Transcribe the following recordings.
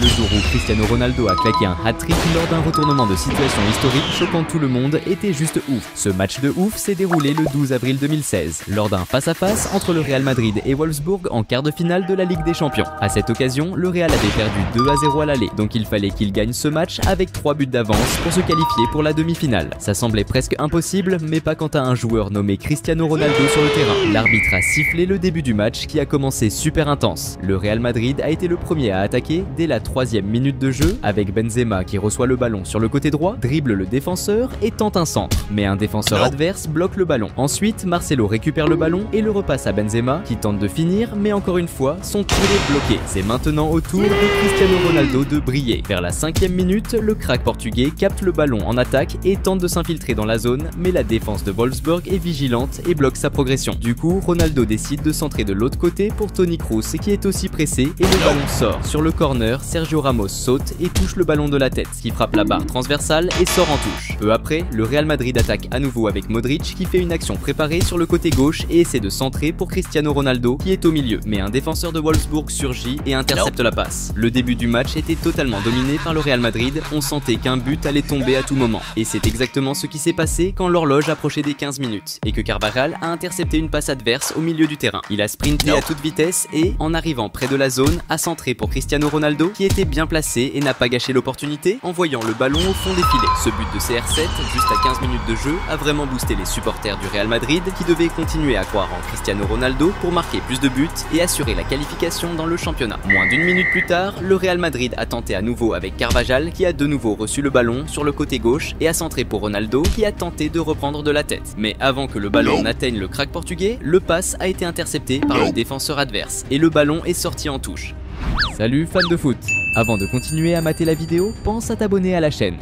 Le jour où Cristiano Ronaldo a claqué un hat-trick lors d'un retournement de situation historique choquant tout le monde était juste ouf. Ce match de ouf s'est déroulé le 12 avril 2016, lors d'un face-à-face entre le Real Madrid et Wolfsburg en quart de finale de la Ligue des Champions. À cette occasion, le Real avait perdu 2-0 à l'aller, donc il fallait qu'il gagne ce match avec 3 buts d'avance pour se qualifier pour la demi-finale. Ça semblait presque impossible, mais pas quand à un joueur nommé Cristiano Ronaldo sur le terrain. L'arbitre a sifflé le début du match qui a commencé super intense. Le Real Madrid a été le premier à attaquer dès la 3e minute de jeu, avec Benzema qui reçoit le ballon sur le côté droit, dribble le défenseur et tente un centre. Mais un défenseur adverse bloque le ballon. Ensuite, Marcelo récupère le ballon et le repasse à Benzema qui tente de finir, mais encore une fois, son tir est bloqué. C'est maintenant au tour de Cristiano Ronaldo de briller. Vers la 5e minute, le crack portugais capte le ballon en attaque et tente de s'infiltrer dans la zone, mais la défense de Wolfsburg est vigilante et bloque sa progression. Du coup, Ronaldo décide de centrer de l'autre côté pour Toni Kroos qui est aussi pressé et le ballon sort. Sur le corner, Sergio Ramos saute et touche le ballon de la tête, qui frappe la barre transversale et sort en touche. Peu après, le Real Madrid attaque à nouveau avec Modric qui fait une action préparée sur le côté gauche et essaie de centrer pour Cristiano Ronaldo qui est au milieu. Mais un défenseur de Wolfsburg surgit et intercepte la passe. Le début du match était totalement dominé par le Real Madrid, on sentait qu'un but allait tomber à tout moment. Et c'est exactement ce qui s'est passé quand l'horloge approchait des 15 minutes et que Carvajal a intercepté une passe adverse au milieu du terrain. Il a sprinté à toute vitesse et, en arrivant près de la zone, a centré pour Cristiano Ronaldo qui était bien placé et n'a pas gâché l'opportunité en voyant le ballon au fond des filets. Ce but de CR7, juste à 15 minutes de jeu, a vraiment boosté les supporters du Real Madrid qui devaient continuer à croire en Cristiano Ronaldo pour marquer plus de buts et assurer la qualification dans le championnat. Moins d'une minute plus tard, le Real Madrid a tenté à nouveau avec Carvajal qui a de nouveau reçu le ballon sur le côté gauche et a centré pour Ronaldo qui a tenté de reprendre de la tête. Mais avant que le ballon n'atteigne le crack portugais, le pass a été intercepté par le défenseur adverse et le ballon est sorti en touche. Salut fans de foot! Avant de continuer à mater la vidéo, pense à t'abonner à la chaîne.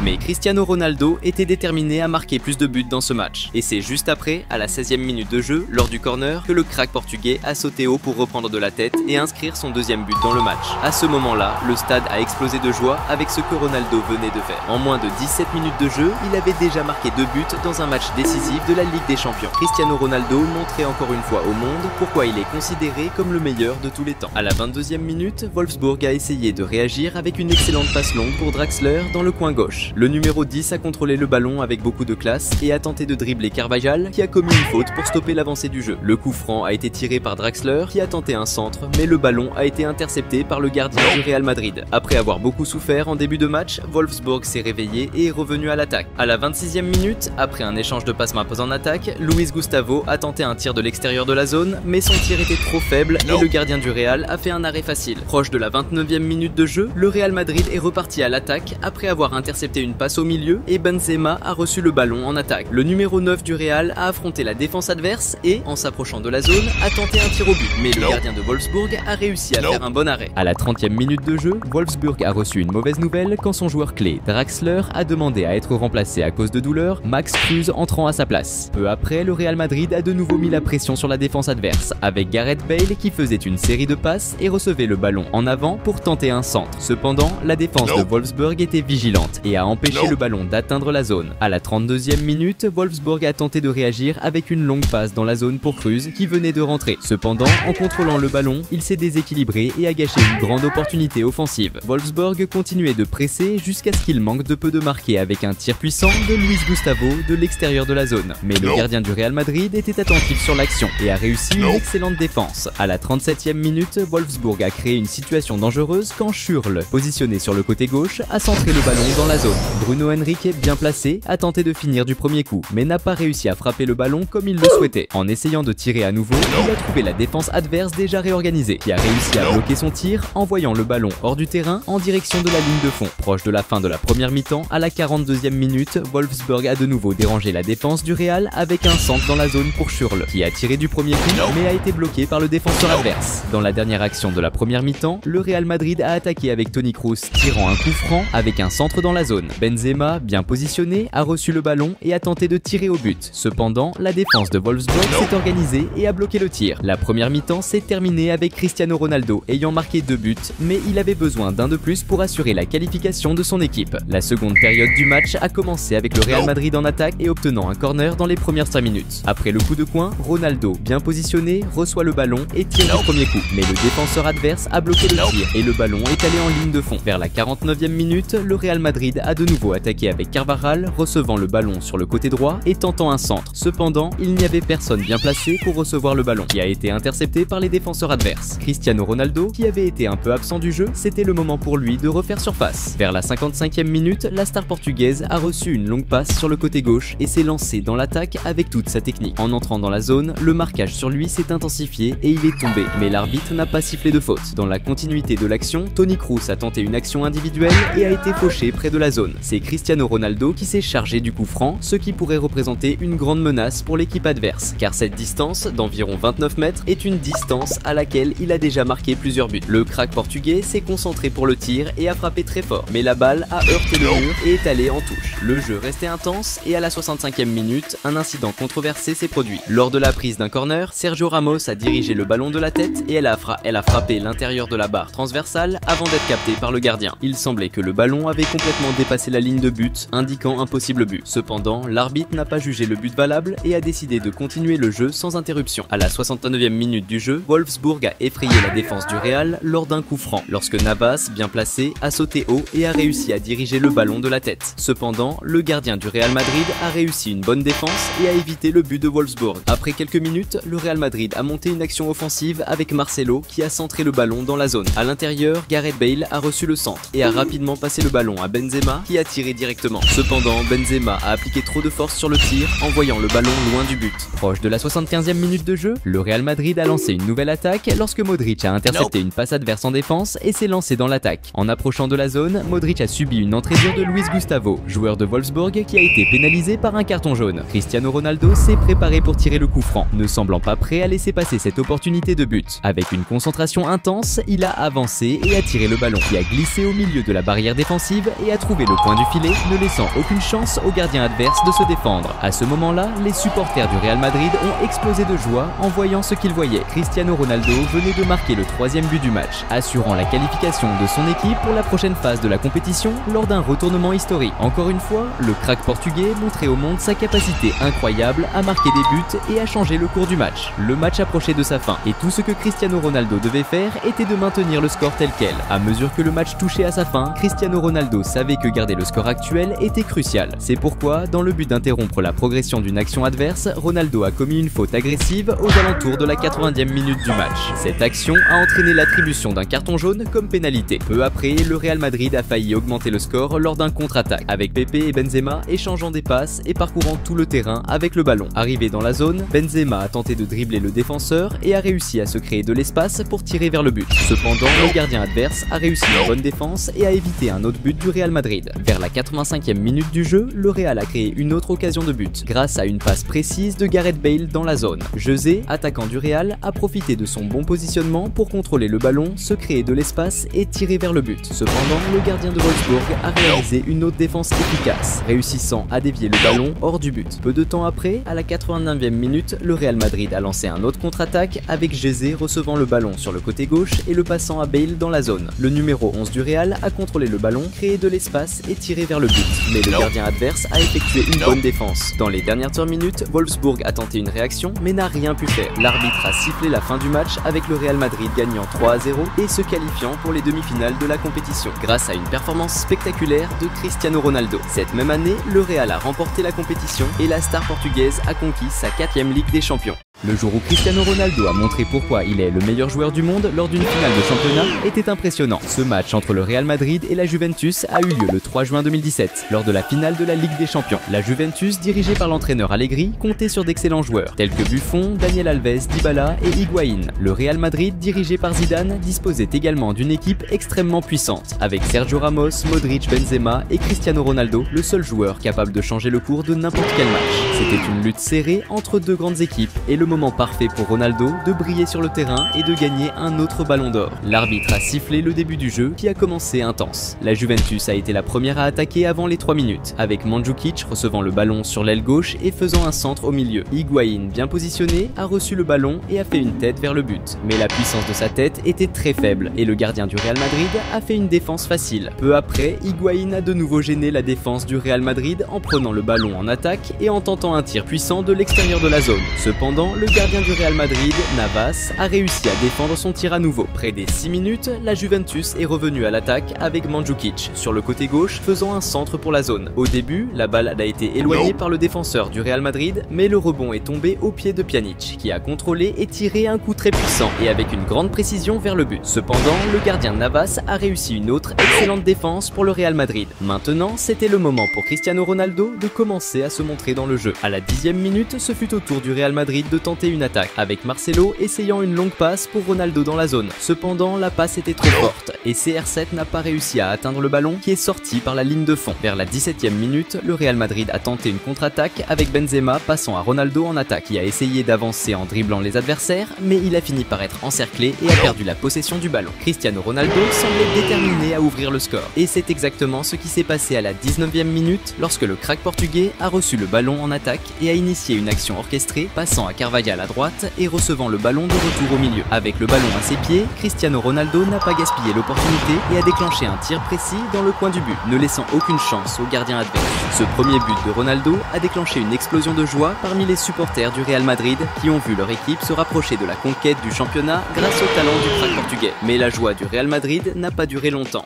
Mais Cristiano Ronaldo était déterminé à marquer plus de buts dans ce match. Et c'est juste après, à la 16e minute de jeu, lors du corner, que le crack portugais a sauté haut pour reprendre de la tête et inscrire son deuxième but dans le match. À ce moment-là, le stade a explosé de joie avec ce que Ronaldo venait de faire. En moins de 17 minutes de jeu, il avait déjà marqué 2 buts dans un match décisif de la Ligue des Champions. Cristiano Ronaldo montrait encore une fois au monde pourquoi il est considéré comme le meilleur de tous les temps. À la 22e minute, Wolfsburg a essayé de réagir avec une excellente passe longue pour Draxler dans le coin gauche. Le numéro 10 a contrôlé le ballon avec beaucoup de classe et a tenté de dribbler Carvajal qui a commis une faute pour stopper l'avancée du jeu. Le coup franc a été tiré par Draxler qui a tenté un centre, mais le ballon a été intercepté par le gardien du Real Madrid. Après avoir beaucoup souffert en début de match, Wolfsburg s'est réveillé et est revenu à l'attaque. À la 26e minute, après un échange de passe-maps en attaque, Luis Gustavo a tenté un tir de l'extérieur de la zone, mais son tir était trop faible et le gardien du Real a fait un arrêt facile. Proche de la 29e minute de jeu, le Real Madrid est reparti à l'attaque après avoir intercepté une passe au milieu et Benzema a reçu le ballon en attaque. Le numéro 9 du Real a affronté la défense adverse et, en s'approchant de la zone, a tenté un tir au but. Mais le gardien de Wolfsburg a réussi à faire un bon arrêt. À la 30e minute de jeu, Wolfsburg a reçu une mauvaise nouvelle quand son joueur clé, Draxler, a demandé à être remplacé à cause de douleur, Max Kruse entrant à sa place. Peu après, le Real Madrid a de nouveau mis la pression sur la défense adverse, avec Gareth Bale qui faisait une série de passes et recevait le ballon en avant pour tenter un centre. Cependant, la défense de Wolfsburg était vigilante et a empêché le ballon d'atteindre la zone. À la 32e minute, Wolfsburg a tenté de réagir avec une longue passe dans la zone pour Kruse qui venait de rentrer. Cependant, en contrôlant le ballon, il s'est déséquilibré et a gâché une grande opportunité offensive. Wolfsburg continuait de presser jusqu'à ce qu'il manque de peu de marquer avec un tir puissant de Luis Gustavo de l'extérieur de la zone. Mais le gardien du Real Madrid était attentif sur l'action et a réussi une excellente défense. À la 37e minute, Wolfsburg a créé une situation dangereuse quand Schürrle, positionné sur le côté gauche, a centré le ballon dans la zone. Bruno Henrique, bien placé, a tenté de finir du premier coup, mais n'a pas réussi à frapper le ballon comme il le souhaitait. En essayant de tirer à nouveau, il a trouvé la défense adverse déjà réorganisée, qui a réussi à bloquer son tir, envoyant le ballon hors du terrain en direction de la ligne de fond. Proche de la fin de la première mi-temps, à la 42e minute, Wolfsburg a de nouveau dérangé la défense du Real avec un centre dans la zone pour Schürrle, qui a tiré du premier coup, mais a été bloqué par le défenseur adverse. Dans la dernière action de la première mi-temps, le Real Madrid a attaqué avec Toni Kroos, tirant un coup franc avec un centre dans la zone. zone. Benzema, bien positionné, a reçu le ballon et a tenté de tirer au but. Cependant, la défense de Wolfsburg s'est organisée et a bloqué le tir. La première mi-temps s'est terminée avec Cristiano Ronaldo ayant marqué 2 buts, mais il avait besoin d'un de plus pour assurer la qualification de son équipe. La seconde période du match a commencé avec le Real Madrid en attaque et obtenant un corner dans les premières 5 minutes. Après le coup de coin, Ronaldo, bien positionné, reçoit le ballon et tire du premier coup. Mais le défenseur adverse a bloqué le tir et le ballon est allé en ligne de fond. Vers la 49e minute, le Real Madrid a de nouveau attaqué avec Carvajal, recevant le ballon sur le côté droit et tentant un centre. Cependant, il n'y avait personne bien placé pour recevoir le ballon, qui a été intercepté par les défenseurs adverses. Cristiano Ronaldo, qui avait été un peu absent du jeu, c'était le moment pour lui de refaire surface. Vers la 55e minute, la star portugaise a reçu une longue passe sur le côté gauche et s'est lancé dans l'attaque avec toute sa technique. En entrant dans la zone, le marquage sur lui s'est intensifié et il est tombé, mais l'arbitre n'a pas sifflé de faute. Dans la continuité de l'action, Toni Kroos a tenté une action individuelle et a été fauché près de la zone. C'est Cristiano Ronaldo qui s'est chargé du coup franc, ce qui pourrait représenter une grande menace pour l'équipe adverse, car cette distance d'environ 29 mètres est une distance à laquelle il a déjà marqué plusieurs buts. Le crack portugais s'est concentré pour le tir et a frappé très fort, mais la balle a heurté le mur et est allée en touche. Le jeu restait intense et à la 65e minute, un incident controversé s'est produit. Lors de la prise d'un corner, Sergio Ramos a dirigé le ballon de la tête et elle a frappé l'intérieur de la barre transversale avant d'être captée par le gardien. Il semblait que le ballon avait complètement dépassé la ligne de but, indiquant un possible but. Cependant, l'arbitre n'a pas jugé le but valable et a décidé de continuer le jeu sans interruption. À la 69e minute du jeu, Wolfsburg a effrayé la défense du Real lors d'un coup franc, lorsque Navas, bien placé, a sauté haut et a réussi à diriger le ballon de la tête. Cependant, le gardien du Real Madrid a réussi une bonne défense et a évité le but de Wolfsburg. Après quelques minutes, le Real Madrid a monté une action offensive avec Marcelo qui a centré le ballon dans la zone. À l'intérieur, Gareth Bale a reçu le centre et a rapidement passé le ballon à Benzema qui a tiré directement. Cependant, Benzema a appliqué trop de force sur le tir, envoyant le ballon loin du but. Proche de la 75e minute de jeu, le Real Madrid a lancé une nouvelle attaque lorsque Modric a intercepté une passe adverse en défense et s'est lancé dans l'attaque. En approchant de la zone, Modric a subi une entrée dure de Luis Gustavo, joueur de Wolfsburg qui a été pénalisé par un carton jaune. Cristiano Ronaldo s'est préparé pour tirer le coup franc, ne semblant pas prêt à laisser passer cette opportunité de but. Avec une concentration intense, il a avancé et a tiré le ballon qui a glissé au milieu de la barrière défensive et a trouvé le point du filet, ne laissant aucune chance au gardien adverse de se défendre. À ce moment-là, les supporters du Real Madrid ont explosé de joie en voyant ce qu'ils voyaient. Cristiano Ronaldo venait de marquer le 3e but du match, assurant la qualification de son équipe pour la prochaine phase de la compétition lors d'un retournement historique. Encore une fois, le crack portugais montrait au monde sa capacité incroyable à marquer des buts et à changer le cours du match. Le match approchait de sa fin et tout ce que Cristiano Ronaldo devait faire était de maintenir le score tel quel. À mesure que le match touchait à sa fin, Cristiano Ronaldo savait que garder le score actuel était crucial. C'est pourquoi, dans le but d'interrompre la progression d'une action adverse, Ronaldo a commis une faute agressive aux alentours de la 80e minute du match. Cette action a entraîné l'attribution d'un carton jaune comme pénalité. Peu après, le Real Madrid a failli augmenter le score lors d'un contre-attaque, avec Pepe et Benzema échangeant des passes et parcourant tout le terrain avec le ballon. Arrivé dans la zone, Benzema a tenté de dribbler le défenseur et a réussi à se créer de l'espace pour tirer vers le but. Cependant, le gardien adverse a réussi une bonne défense et a évité un autre but du Real Madrid. Vers la 85e minute du jeu, le Real a créé une autre occasion de but, grâce à une passe précise de Gareth Bale dans la zone. José, attaquant du Real, a profité de son bon positionnement pour contrôler le ballon, se créer de l'espace et tirer vers le but. Cependant, le gardien de Wolfsburg a réalisé une autre défense efficace, réussissant à dévier le ballon hors du but. Peu de temps après, à la 89e minute, le Real Madrid a lancé un autre contre-attaque avec José recevant le ballon sur le côté gauche et le passant à Bale dans la zone. Le numéro 11 du Real a contrôlé le ballon, créé de l'espace et tiré vers le but. Mais le gardien adverse a effectué une bonne défense. Dans les dernières minutes, Wolfsburg a tenté une réaction mais n'a rien pu faire. L'arbitre a sifflé la fin du match avec le Real Madrid gagnant 3-0 et se qualifiant pour les demi-finales de la compétition grâce à une performance spectaculaire de Cristiano Ronaldo. Cette même année, le Real a remporté la compétition et la star portugaise a conquis sa 4e Ligue des Champions. Le jour où Cristiano Ronaldo a montré pourquoi il est le meilleur joueur du monde lors d'une finale de championnat était impressionnant. Ce match entre le Real Madrid et la Juventus a eu lieu le 3 juin 2017, lors de la finale de la Ligue des Champions. La Juventus, dirigée par l'entraîneur Allegri, comptait sur d'excellents joueurs, tels que Buffon, Daniel Alves, Dybala et Higuaín. Le Real Madrid, dirigé par Zidane, disposait également d'une équipe extrêmement puissante, avec Sergio Ramos, Modric, Benzema et Cristiano Ronaldo, le seul joueur capable de changer le cours de n'importe quel match. C'était une lutte serrée entre deux grandes équipes et le le moment parfait pour Ronaldo de briller sur le terrain et de gagner un autre ballon d'or. L'arbitre a sifflé le début du jeu qui a commencé intense. La Juventus a été la première à attaquer avant les 3 minutes, avec Mandžukić recevant le ballon sur l'aile gauche et faisant un centre au milieu. Higuaín, bien positionné, a reçu le ballon et a fait une tête vers le but. Mais la puissance de sa tête était très faible et le gardien du Real Madrid a fait une défense facile. Peu après, Higuaín a de nouveau gêné la défense du Real Madrid en prenant le ballon en attaque et en tentant un tir puissant de l'extérieur de la zone. Cependant, le gardien du Real Madrid, Navas, a réussi à défendre son tir à nouveau. Près des 6 minutes, la Juventus est revenue à l'attaque avec Mandžukić sur le côté gauche faisant un centre pour la zone. Au début, la balle a été éloignée par le défenseur du Real Madrid, mais le rebond est tombé au pied de Pjanić, qui a contrôlé et tiré un coup très puissant et avec une grande précision vers le but. Cependant, le gardien Navas a réussi une autre excellente défense pour le Real Madrid. Maintenant, c'était le moment pour Cristiano Ronaldo de commencer à se montrer dans le jeu. À la 10e minute, ce fut au tour du Real Madrid de tenter une attaque, avec Marcelo essayant une longue passe pour Ronaldo dans la zone. Cependant, la passe était trop forte et CR7 n'a pas réussi à atteindre le ballon qui est sorti par la ligne de fond. Vers la 17e minute, le Real Madrid a tenté une contre-attaque avec Benzema passant à Ronaldo en attaque, qui a essayé d'avancer en dribblant les adversaires, mais il a fini par être encerclé et a perdu la possession du ballon. Cristiano Ronaldo semblait déterminé à ouvrir le score. Et c'est exactement ce qui s'est passé à la 19e minute lorsque le crack portugais a reçu le ballon en attaque et a initié une action orchestrée, passant à Carvajal à droite et recevant le ballon de retour au milieu. Avec le ballon à ses pieds, Cristiano Ronaldo n'a pas gaspillé l'opportunité et a déclenché un tir précis dans le coin du but, ne laissant aucune chance au gardien adverse. Ce premier but de Ronaldo a déclenché une explosion de joie parmi les supporters du Real Madrid qui ont vu leur équipe se rapprocher de la conquête du championnat grâce au talent du crack portugais. Mais la joie du Real Madrid n'a pas duré longtemps.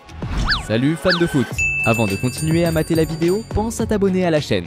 Salut fans de foot! Avant de continuer à mater la vidéo, pense à t'abonner à la chaîne.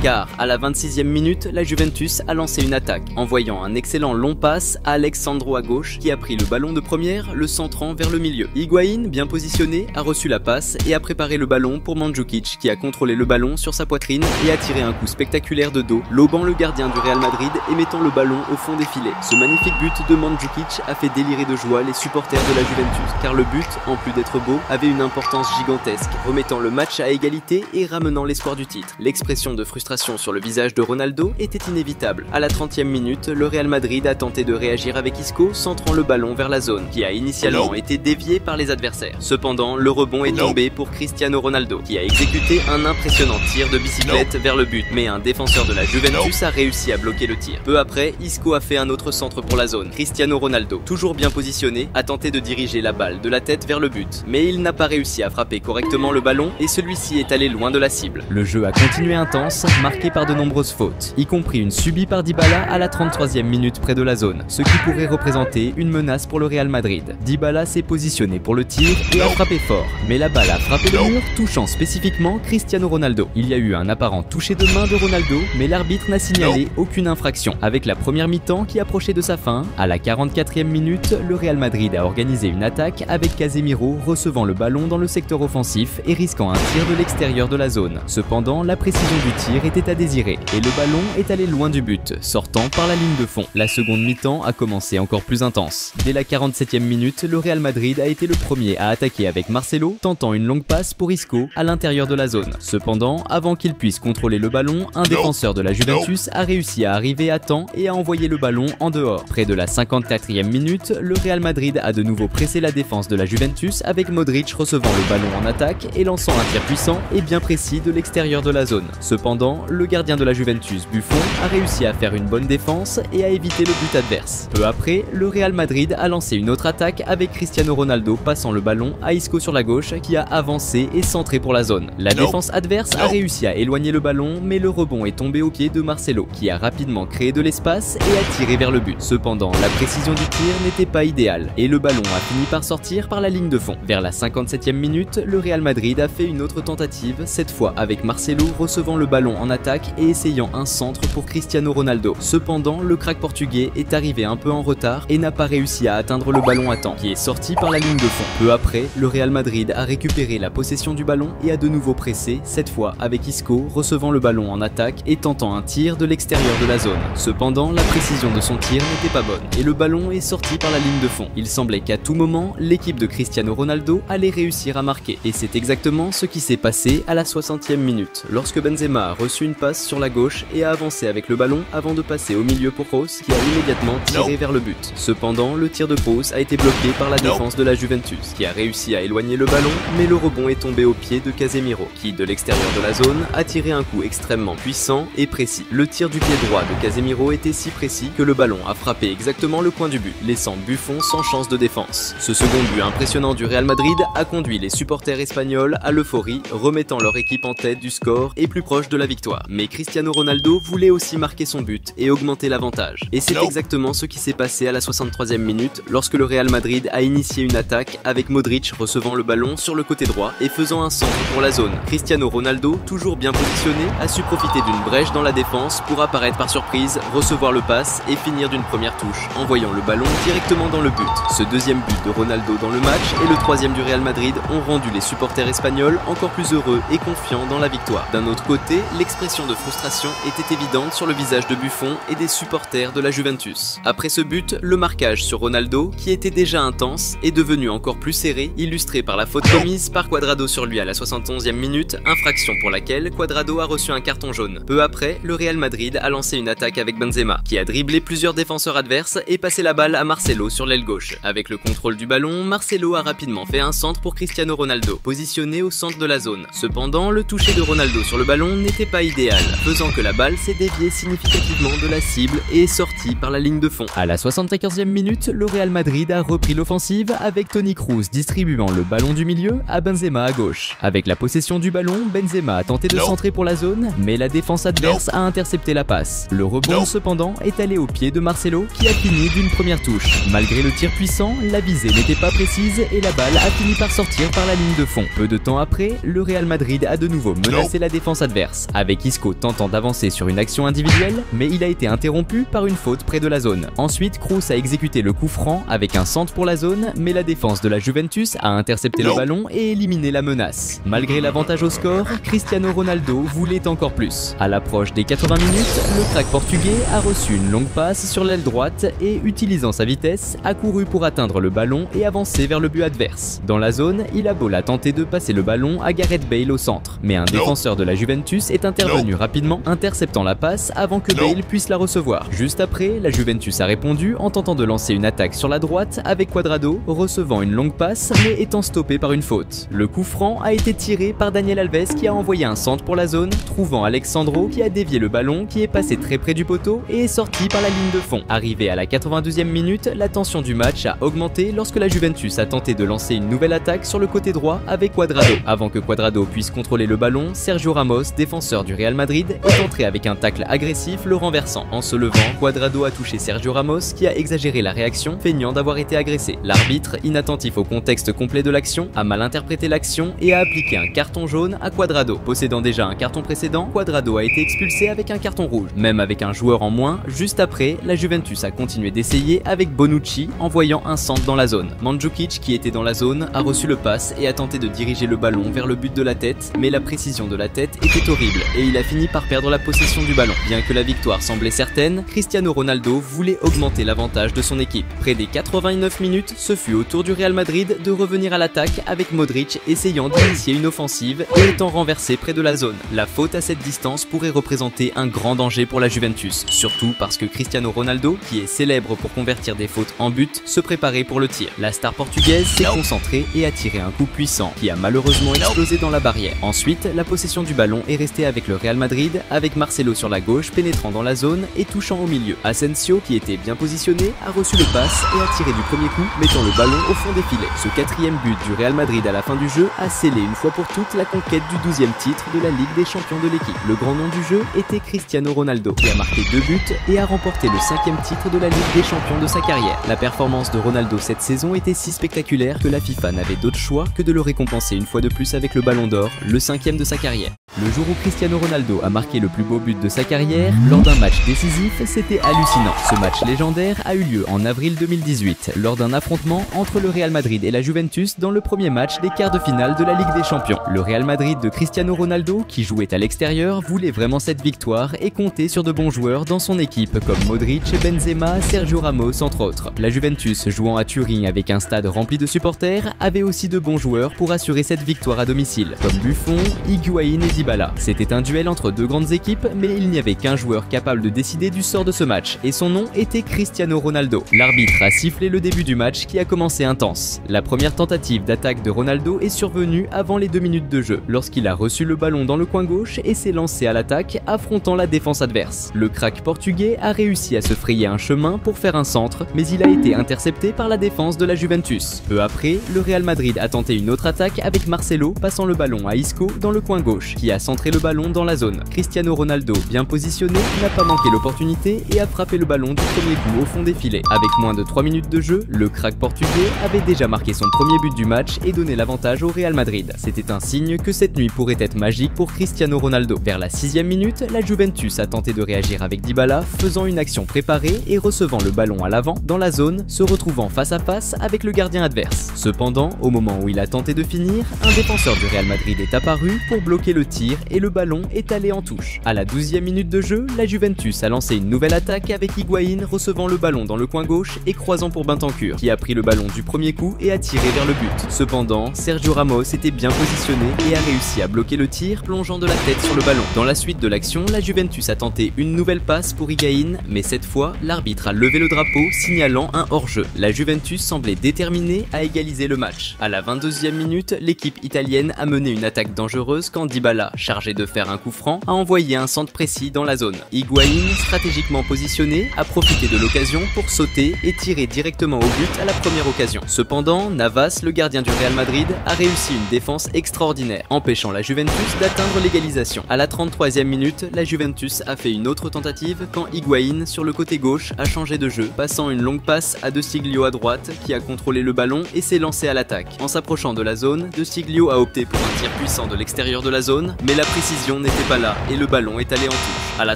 Car à la 26e minute, la Juventus a lancé une attaque, envoyant un excellent long passe à Alex Sandro à gauche qui a pris le ballon de première, le centrant vers le milieu. Higuaín, bien positionné, a reçu la passe et a préparé le ballon pour Mandžukić qui a contrôlé le ballon sur sa poitrine et a tiré un coup spectaculaire de dos, lobant le gardien du Real Madrid et mettant le ballon au fond des filets. Ce magnifique but de Mandžukić a fait délirer de joie les supporters de la Juventus, car le but, en plus d'être beau, avait une importance gigantesque, remettant le match à égalité et ramenant l'espoir du titre. L'expression de frustration sur le visage de Ronaldo était inévitable. À la 30e minute, le Real Madrid a tenté de réagir avec Isco, centrant le ballon vers la zone, qui a initialement été dévié par les adversaires. Cependant, le rebond est tombé pour Cristiano Ronaldo, qui a exécuté un impressionnant tir de bicyclette vers le but, mais un défenseur de la Juventus a réussi à bloquer le tir. Peu après, Isco a fait un autre centre pour la zone. Cristiano Ronaldo, toujours bien positionné, a tenté de diriger la balle de la tête vers le but, mais il n'a pas réussi à frapper correctement le ballon et celui-ci est allé loin de la cible. Le jeu a continué intense, marqué par de nombreuses fautes, y compris une subie par Dybala à la 33e minute près de la zone, ce qui pourrait représenter une menace pour le Real Madrid. Dybala s'est positionné pour le tir et a frappé fort, mais la balle a frappé le mur, touchant spécifiquement Cristiano Ronaldo. Il y a eu un apparent toucher de main de Ronaldo, mais l'arbitre n'a signalé aucune infraction. Avec la première mi-temps qui approchait de sa fin, à la 44e minute, le Real Madrid a organisé une attaque avec Casemiro recevant le ballon dans le secteur offensif et risquant un tir de l'extérieur de la zone. Cependant, la précision du tir était à désirer et le ballon est allé loin du but, sortant par la ligne de fond. La seconde mi-temps a commencé encore plus intense. Dès la 47e minute, le Real Madrid a été le premier à attaquer avec Marcelo, tentant une longue passe pour Isco à l'intérieur de la zone. Cependant, avant qu'il puisse contrôler le ballon, un défenseur de la Juventus a réussi à arriver à temps et a envoyé le ballon en dehors. Près de la 54e minute, le Real Madrid a de nouveau pressé la défense de la Juventus avec Modric recevant le ballon en attaque et lançant un tir puissant et bien précis de l'extérieur de la zone. Cependant, le gardien de la Juventus, Buffon, a réussi à faire une bonne défense et à éviter le but adverse. Peu après, le Real Madrid a lancé une autre attaque avec Cristiano Ronaldo passant le ballon à Isco sur la gauche qui a avancé et centré pour la zone. La défense adverse a réussi à éloigner le ballon, mais le rebond est tombé au pied de Marcelo qui a rapidement créé de l'espace et a tiré vers le but. Cependant, la précision du tir n'était pas idéale et le ballon a fini par sortir par la ligne de fond. Vers la 57e minute, le Real Madrid a fait une autre tentative, cette fois avec Marcelo recevant le ballon en attaque et essayant un centre pour Cristiano Ronaldo. Cependant, le crack portugais est arrivé un peu en retard et n'a pas réussi à atteindre le ballon à temps, qui est sorti par la ligne de fond. Peu après, le Real Madrid a récupéré la possession du ballon et a de nouveau pressé, cette fois avec Isco recevant le ballon en attaque et tentant un tir de l'extérieur de la zone. Cependant, la précision de son tir n'était pas bonne et le ballon est sorti par la ligne de fond. Il semblait qu'à tout moment, l'équipe de Cristiano Ronaldo allait réussir à marquer et c'est exactement ce qui s'est passé à la 60e minute, lorsque Benzema a reçu reçu une passe sur la gauche et a avancé avec le ballon avant de passer au milieu pour Kroos qui a immédiatement tiré vers le but. Cependant, le tir de Kroos a été bloqué par la défense de la Juventus qui a réussi à éloigner le ballon, mais le rebond est tombé au pied de Casemiro qui, de l'extérieur de la zone, a tiré un coup extrêmement puissant et précis. Le tir du pied droit de Casemiro était si précis que le ballon a frappé exactement le coin du but, laissant Buffon sans chance de défense. Ce second but impressionnant du Real Madrid a conduit les supporters espagnols à l'euphorie, remettant leur équipe en tête du score et plus proche de la victoire. Mais Cristiano Ronaldo voulait aussi marquer son but et augmenter l'avantage. Et c'est exactement ce qui s'est passé à la 63e minute lorsque le Real Madrid a initié une attaque avec Modric recevant le ballon sur le côté droit et faisant un centre pour la zone. Cristiano Ronaldo, toujours bien positionné, a su profiter d'une brèche dans la défense pour apparaître par surprise, recevoir le pass et finir d'une première touche, envoyant le ballon directement dans le but. Ce deuxième but de Ronaldo dans le match et le troisième du Real Madrid ont rendu les supporters espagnols encore plus heureux et confiants dans la victoire. D'un autre côté, l'expression de frustration était évidente sur le visage de Buffon et des supporters de la Juventus. Après ce but, le marquage sur Ronaldo, qui était déjà intense, est devenu encore plus serré, illustré par la faute commise par Cuadrado sur lui à la 71e minute, infraction pour laquelle Cuadrado a reçu un carton jaune. Peu après, le Real Madrid a lancé une attaque avec Benzema, qui a dribblé plusieurs défenseurs adverses et passé la balle à Marcelo sur l'aile gauche. Avec le contrôle du ballon, Marcelo a rapidement fait un centre pour Cristiano Ronaldo, positionné au centre de la zone. Cependant, le toucher de Ronaldo sur le ballon n'était pas idéal, faisant que la balle s'est déviée significativement de la cible et est sortie par la ligne de fond. À la 74e minute, le Real Madrid a repris l'offensive avec Toni Kroos distribuant le ballon du milieu à Benzema à gauche. Avec la possession du ballon, Benzema a tenté de centrer pour la zone, mais la défense adverse a intercepté la passe. Le rebond cependant est allé au pied de Marcelo qui a fini d'une première touche. Malgré le tir puissant, la visée n'était pas précise et la balle a fini par sortir par la ligne de fond. Peu de temps après, le Real Madrid a de nouveau menacé la défense adverse, avec Isco tentant d'avancer sur une action individuelle, mais il a été interrompu par une faute près de la zone. Ensuite, Kroos a exécuté le coup franc avec un centre pour la zone, mais la défense de la Juventus a intercepté le ballon et éliminé la menace. Malgré l'avantage au score, Cristiano Ronaldo voulait encore plus. À l'approche des 80 minutes, le crack portugais a reçu une longue passe sur l'aile droite et, utilisant sa vitesse, a couru pour atteindre le ballon et avancer vers le but adverse. Dans la zone, il a beau tenter de passer le ballon à Gareth Bale au centre, mais un défenseur de la Juventus est intervenu rapidement, interceptant la passe avant que Bale puisse la recevoir. Juste après, la Juventus a répondu en tentant de lancer une attaque sur la droite avec Cuadrado, recevant une longue passe mais étant stoppé par une faute. Le coup franc a été tiré par Daniel Alves qui a envoyé un centre pour la zone, trouvant Alexandro qui a dévié le ballon qui est passé très près du poteau et est sorti par la ligne de fond. Arrivé à la 92e minute, la tension du match a augmenté lorsque la Juventus a tenté de lancer une nouvelle attaque sur le côté droit avec Cuadrado. Avant que Cuadrado puisse contrôler le ballon, Sergio Ramos, défenseur du Real Madrid, est entré avec un tacle agressif le renversant. En se levant, Cuadrado a touché Sergio Ramos qui a exagéré la réaction, feignant d'avoir été agressé. L'arbitre, inattentif au contexte complet de l'action, a mal interprété l'action et a appliqué un carton jaune à Cuadrado. Possédant déjà un carton précédent, Cuadrado a été expulsé avec un carton rouge. Même avec un joueur en moins, juste après, la Juventus a continué d'essayer avec Bonucci, envoyant un centre dans la zone. Mandzukic, qui était dans la zone, a reçu le pass et a tenté de diriger le ballon vers le but de la tête, mais la précision de la tête était horrible et il a fini par perdre la possession du ballon. Bien que la victoire semblait certaine, Cristiano Ronaldo voulait augmenter l'avantage de son équipe. Près des 89 minutes, ce fut au tour du Real Madrid de revenir à l'attaque avec Modric essayant d'initier une offensive et étant renversé près de la zone. La faute à cette distance pourrait représenter un grand danger pour la Juventus, surtout parce que Cristiano Ronaldo, qui est célèbre pour convertir des fautes en but, se préparait pour le tir. La star portugaise s'est concentrée et a tiré un coup puissant qui a malheureusement explosé dans la barrière. Ensuite, la possession du ballon est restée avec le Real Madrid, avec Marcelo sur la gauche pénétrant dans la zone et touchant au milieu. Asensio, qui était bien positionné, a reçu le pass et a tiré du premier coup, mettant le ballon au fond des filets. Ce quatrième but du Real Madrid à la fin du jeu a scellé une fois pour toutes la conquête du 12e titre de la Ligue des Champions de l'équipe. Le grand nom du jeu était Cristiano Ronaldo, qui a marqué 2 buts et a remporté le 5e titre de la Ligue des Champions de sa carrière. La performance de Ronaldo cette saison était si spectaculaire que la FIFA n'avait d'autre choix que de le récompenser une fois de plus avec le Ballon d'Or, le 5e de sa carrière. Le jour où Cristiano Ronaldo a marqué le plus beau but de sa carrière, lors d'un match décisif, c'était hallucinant. Ce match légendaire a eu lieu en avril 2018, lors d'un affrontement entre le Real Madrid et la Juventus dans le premier match des quarts de finale de la Ligue des Champions. Le Real Madrid de Cristiano Ronaldo, qui jouait à l'extérieur, voulait vraiment cette victoire et comptait sur de bons joueurs dans son équipe comme Modric, Benzema, Sergio Ramos entre autres. La Juventus, jouant à Turin avec un stade rempli de supporters, avait aussi de bons joueurs pour assurer cette victoire à domicile, comme Buffon, Higuaín et Dybala. C'était un un duel entre deux grandes équipes, mais il n'y avait qu'un joueur capable de décider du sort de ce match, et son nom était Cristiano Ronaldo. L'arbitre a sifflé le début du match qui a commencé intense. La première tentative d'attaque de Ronaldo est survenue avant les 2 minutes de jeu, lorsqu'il a reçu le ballon dans le coin gauche et s'est lancé à l'attaque, affrontant la défense adverse. Le crack portugais a réussi à se frayer un chemin pour faire un centre, mais il a été intercepté par la défense de la Juventus. Peu après, le Real Madrid a tenté une autre attaque avec Marcelo passant le ballon à Isco dans le coin gauche, qui a centré le ballon dans la zone. Cristiano Ronaldo, bien positionné, n'a pas manqué l'opportunité et a frappé le ballon du premier coup au fond des filets. Avec moins de 3 minutes de jeu, le crack portugais avait déjà marqué son premier but du match et donné l'avantage au Real Madrid. C'était un signe que cette nuit pourrait être magique pour Cristiano Ronaldo. Vers la 6e minute, la Juventus a tenté de réagir avec Dybala, faisant une action préparée et recevant le ballon à l'avant dans la zone, se retrouvant face à face avec le gardien adverse. Cependant, au moment où il a tenté de finir, un défenseur du Real Madrid est apparu pour bloquer le tir et le ballon est allé en touche. À la 12e minute de jeu, la Juventus a lancé une nouvelle attaque avec Higuaín recevant le ballon dans le coin gauche et croisant pour Bentancur, qui a pris le ballon du premier coup et a tiré vers le but. Cependant, Sergio Ramos était bien positionné et a réussi à bloquer le tir, plongeant de la tête sur le ballon. Dans la suite de l'action, la Juventus a tenté une nouvelle passe pour Higuaín, mais cette fois, l'arbitre a levé le drapeau, signalant un hors-jeu. La Juventus semblait déterminée à égaliser le match. À la 22e minute, l'équipe italienne a mené une attaque dangereuse quand Dybala, chargé de faire un coup franc, a envoyé un centre précis dans la zone. Higuaín, stratégiquement positionné, a profité de l'occasion pour sauter et tirer directement au but à la première occasion. Cependant, Navas, le gardien du Real Madrid, a réussi une défense extraordinaire, empêchant la Juventus d'atteindre l'égalisation. À la 33e minute, la Juventus a fait une autre tentative quand Higuaín, sur le côté gauche, a changé de jeu, passant une longue passe à De Sciglio à droite, qui a contrôlé le ballon et s'est lancé à l'attaque. En s'approchant de la zone, De Sciglio a opté pour un tir puissant de l'extérieur de la zone, mais la précision n'était pas là et le ballon est allé en touche. À la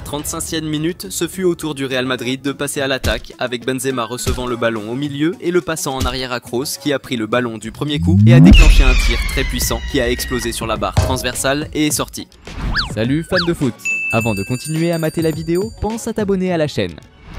35e minute, ce fut au tour du Real Madrid de passer à l'attaque, avec Benzema recevant le ballon au milieu et le passant en arrière à Kroos, qui a pris le ballon du premier coup et a déclenché un tir très puissant qui a explosé sur la barre transversale et est sorti. Salut fans de foot! Avant de continuer à mater la vidéo, pense à t'abonner à la chaîne.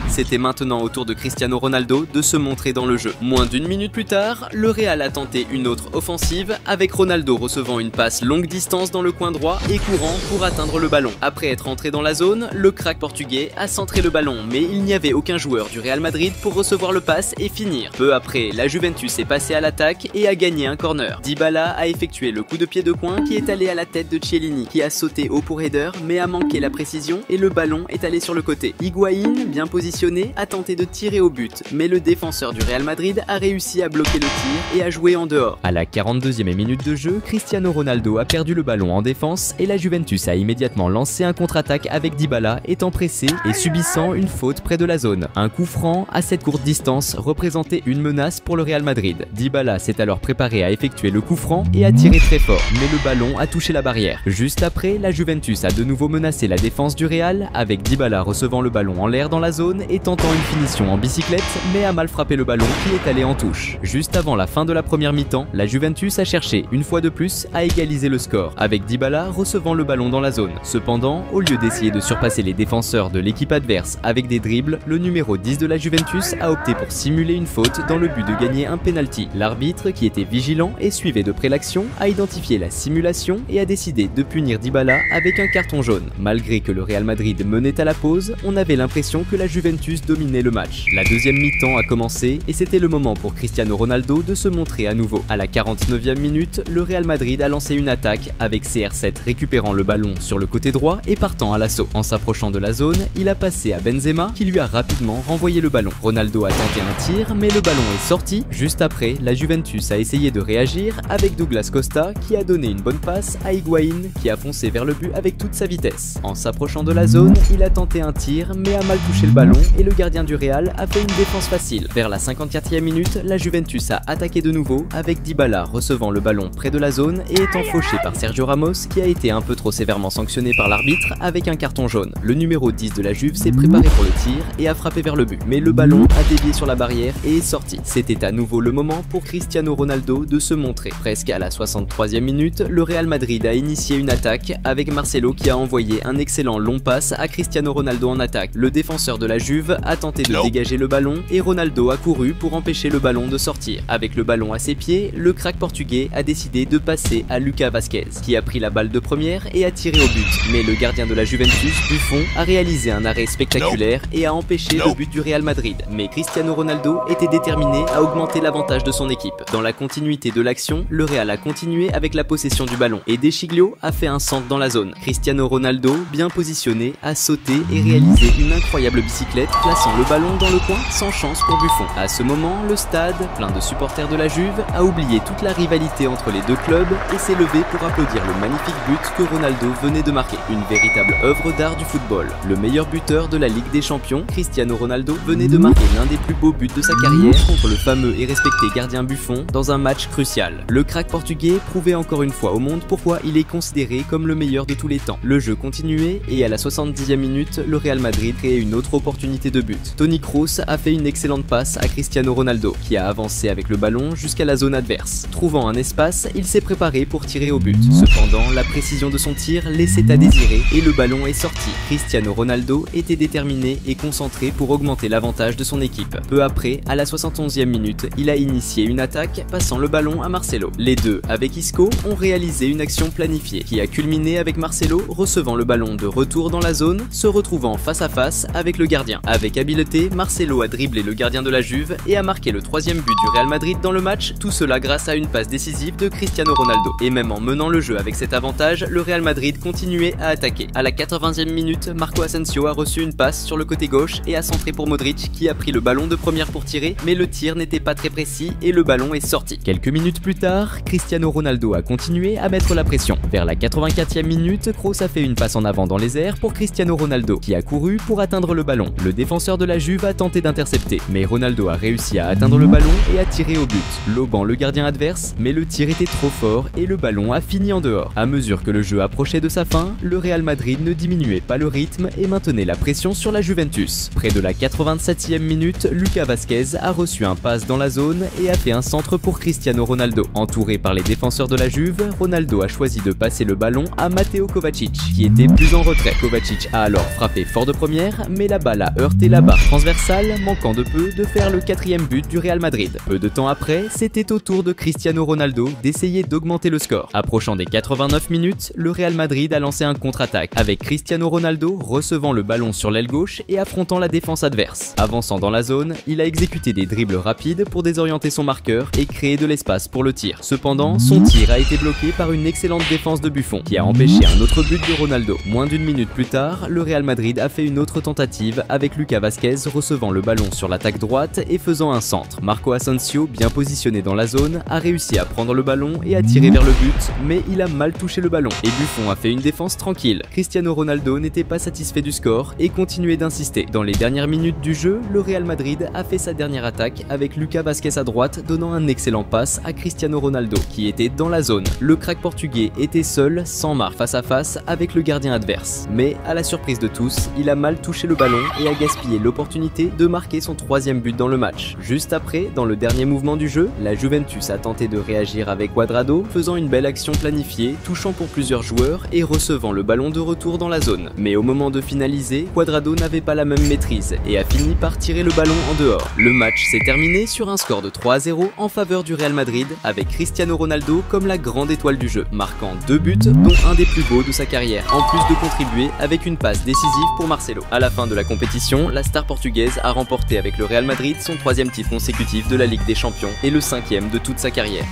C'était maintenant au tour de Cristiano Ronaldo de se montrer dans le jeu. Moins d'1 minute plus tard, le Real a tenté une autre offensive avec Ronaldo recevant une passe longue distance dans le coin droit et courant pour atteindre le ballon. Après être entré dans la zone, le crack portugais a centré le ballon, mais il n'y avait aucun joueur du Real Madrid pour recevoir le pass et finir. Peu après, la Juventus est passée à l'attaque et a gagné un corner. Dybala a effectué le coup de pied de coin qui est allé à la tête de Chiellini, qui a sauté haut pour header mais a manqué la précision et le ballon est allé sur le côté. Higuaín, bien positionné, a tenté de tirer au but, mais le défenseur du Real Madrid a réussi à bloquer le tir et a joué en dehors. À la 42e minute de jeu, Cristiano Ronaldo a perdu le ballon en défense et la Juventus a immédiatement lancé un contre-attaque avec Dybala étant pressé et subissant une faute près de la zone. Un coup franc à cette courte distance représentait une menace pour le Real Madrid. Dybala s'est alors préparé à effectuer le coup franc et a tiré très fort, mais le ballon a touché la barrière. Juste après, la Juventus a de nouveau menacé la défense du Real avec Dybala recevant le ballon en l'air dans la zone et tentant une finition en bicyclette, mais a mal frappé le ballon qui est allé en touche. Juste avant la fin de la première mi-temps, la Juventus a cherché une fois de plus à égaliser le score, avec Dybala recevant le ballon dans la zone. Cependant, au lieu d'essayer de surpasser les défenseurs de l'équipe adverse avec des dribbles, le numéro 10 de la Juventus a opté pour simuler une faute dans le but de gagner un penalty. L'arbitre, qui était vigilant et suivait de près l'action, a identifié la simulation et a décidé de punir Dybala avec un carton jaune. Malgré que le Real Madrid menait à la pause, on avait l'impression que la Juventus dominait le match. La deuxième mi-temps a commencé et c'était le moment pour Cristiano Ronaldo de se montrer à nouveau. À la 49e minute, le Real Madrid a lancé une attaque avec CR7 récupérant le ballon sur le côté droit et partant à l'assaut. En s'approchant de la zone, il a passé à Benzema qui lui a rapidement renvoyé le ballon. Ronaldo a tenté un tir mais le ballon est sorti. Juste après, la Juventus a essayé de réagir avec Douglas Costa qui a donné une bonne passe à Higuaín qui a foncé vers le but avec toute sa vitesse. En s'approchant de la zone, il a tenté un tir mais a mal touché le ballon et le gardien du Real a fait une défense facile. Vers la 54e minute, la Juventus a attaqué de nouveau avec Dybala recevant le ballon près de la zone et étant fauché par Sergio Ramos qui a été un peu trop sévèrement sanctionné par l'arbitre avec un carton jaune. Le numéro 10 de la Juve s'est préparé pour le tir et a frappé vers le but, mais le ballon a dévié sur la barrière et est sorti. C'était à nouveau le moment pour Cristiano Ronaldo de se montrer. Presque à la 63e minute, le Real Madrid a initié une attaque avec Marcelo qui a envoyé un excellent long passe à Cristiano Ronaldo en attaque. Le défenseur de la Juve Juve a tenté de dégager le ballon et Ronaldo a couru pour empêcher le ballon de sortir. Avec le ballon à ses pieds, le crack portugais a décidé de passer à Lucas Vazquez, qui a pris la balle de première et a tiré au but. Mais le gardien de la Juventus, Buffon, a réalisé un arrêt spectaculaire et a empêché le but du Real Madrid. Mais Cristiano Ronaldo était déterminé à augmenter l'avantage de son équipe. Dans la continuité de l'action, le Real a continué avec la possession du ballon et De Sciglio a fait un centre dans la zone. Cristiano Ronaldo, bien positionné, a sauté et réalisé une incroyable bicyclette, plaçant le ballon dans le coin sans chance pour Buffon. À ce moment, le stade, plein de supporters de la Juve, a oublié toute la rivalité entre les deux clubs et s'est levé pour applaudir le magnifique but que Ronaldo venait de marquer. Une véritable œuvre d'art du football. Le meilleur buteur de la Ligue des Champions, Cristiano Ronaldo, venait de marquer l'un des plus beaux buts de sa carrière contre le fameux et respecté gardien Buffon dans un match crucial. Le crack portugais prouvait encore une fois au monde pourquoi il est considéré comme le meilleur de tous les temps. Le jeu continuait et à la 70e minute, le Real Madrid créait une autre opportunité de but. Toni Kroos a fait une excellente passe à Cristiano Ronaldo, qui a avancé avec le ballon jusqu'à la zone adverse. Trouvant un espace, il s'est préparé pour tirer au but. Cependant, la précision de son tir laissait à désirer et le ballon est sorti. Cristiano Ronaldo était déterminé et concentré pour augmenter l'avantage de son équipe. Peu après, à la 71e minute, il a initié une attaque, passant le ballon à Marcelo. Les deux, avec Isco, ont réalisé une action planifiée, qui a culminé avec Marcelo recevant le ballon de retour dans la zone, se retrouvant face à face avec le gardien. Avec habileté, Marcelo a dribblé le gardien de la Juve et a marqué le 3e but du Real Madrid dans le match, tout cela grâce à une passe décisive de Cristiano Ronaldo. Et même en menant le jeu avec cet avantage, le Real Madrid continuait à attaquer. À la 80e minute, Marco Asensio a reçu une passe sur le côté gauche et a centré pour Modric, qui a pris le ballon de première pour tirer, mais le tir n'était pas très précis et le ballon est sorti. Quelques minutes plus tard, Cristiano Ronaldo a continué à mettre la pression. Vers la 84e minute, Kroos a fait une passe en avant dans les airs pour Cristiano Ronaldo, qui a couru pour atteindre le ballon. Le défenseur de la Juve a tenté d'intercepter, mais Ronaldo a réussi à atteindre le ballon et a tiré au but, lobant le gardien adverse, mais le tir était trop fort et le ballon a fini en dehors. À mesure que le jeu approchait de sa fin, le Real Madrid ne diminuait pas le rythme et maintenait la pression sur la Juventus. Près de la 87e minute, Lucas Vazquez a reçu un passe dans la zone et a fait un centre pour Cristiano Ronaldo. Entouré par les défenseurs de la Juve, Ronaldo a choisi de passer le ballon à Matteo Kovacic, qui était plus en retrait. Kovacic a alors frappé fort de première, mais la balle a heurté la barre transversale, manquant de peu de faire le 4e but du Real Madrid. Peu de temps après, c'était au tour de Cristiano Ronaldo d'essayer d'augmenter le score. Approchant des 89 minutes, le Real Madrid a lancé un contre-attaque, avec Cristiano Ronaldo recevant le ballon sur l'aile gauche et affrontant la défense adverse. Avançant dans la zone, il a exécuté des dribbles rapides pour désorienter son marqueur et créer de l'espace pour le tir. Cependant, son tir a été bloqué par une excellente défense de Buffon, qui a empêché un autre but de Ronaldo. Moins d'une minute plus tard, le Real Madrid a fait une autre tentative avec Lucas Vazquez recevant le ballon sur l'attaque droite et faisant un centre. Marco Asensio, bien positionné dans la zone, a réussi à prendre le ballon et à tirer vers le but, mais il a mal touché le ballon et Buffon a fait une défense tranquille. Cristiano Ronaldo n'était pas satisfait du score et continuait d'insister. Dans les dernières minutes du jeu, le Real Madrid a fait sa dernière attaque avec Lucas Vazquez à droite donnant un excellent pass à Cristiano Ronaldo qui était dans la zone. Le crack portugais était seul, sans marque face à face avec le gardien adverse. Mais à la surprise de tous, il a mal touché le ballon et a gaspillé l'opportunité de marquer son 3e but dans le match. Juste après, dans le dernier mouvement du jeu, la Juventus a tenté de réagir avec Cuadrado, faisant une belle action planifiée, touchant pour plusieurs joueurs et recevant le ballon de retour dans la zone. Mais au moment de finaliser, Cuadrado n'avait pas la même maîtrise et a fini par tirer le ballon en dehors. Le match s'est terminé sur un score de 3-0 en faveur du Real Madrid, avec Cristiano Ronaldo comme la grande étoile du jeu, marquant 2 buts, dont un des plus beaux de sa carrière, en plus de contribuer avec une passe décisive pour Marcelo. À la fin de la compétition, la star portugaise a remporté avec le Real Madrid son 3e titre consécutif de la Ligue des Champions et le 5e de toute sa carrière.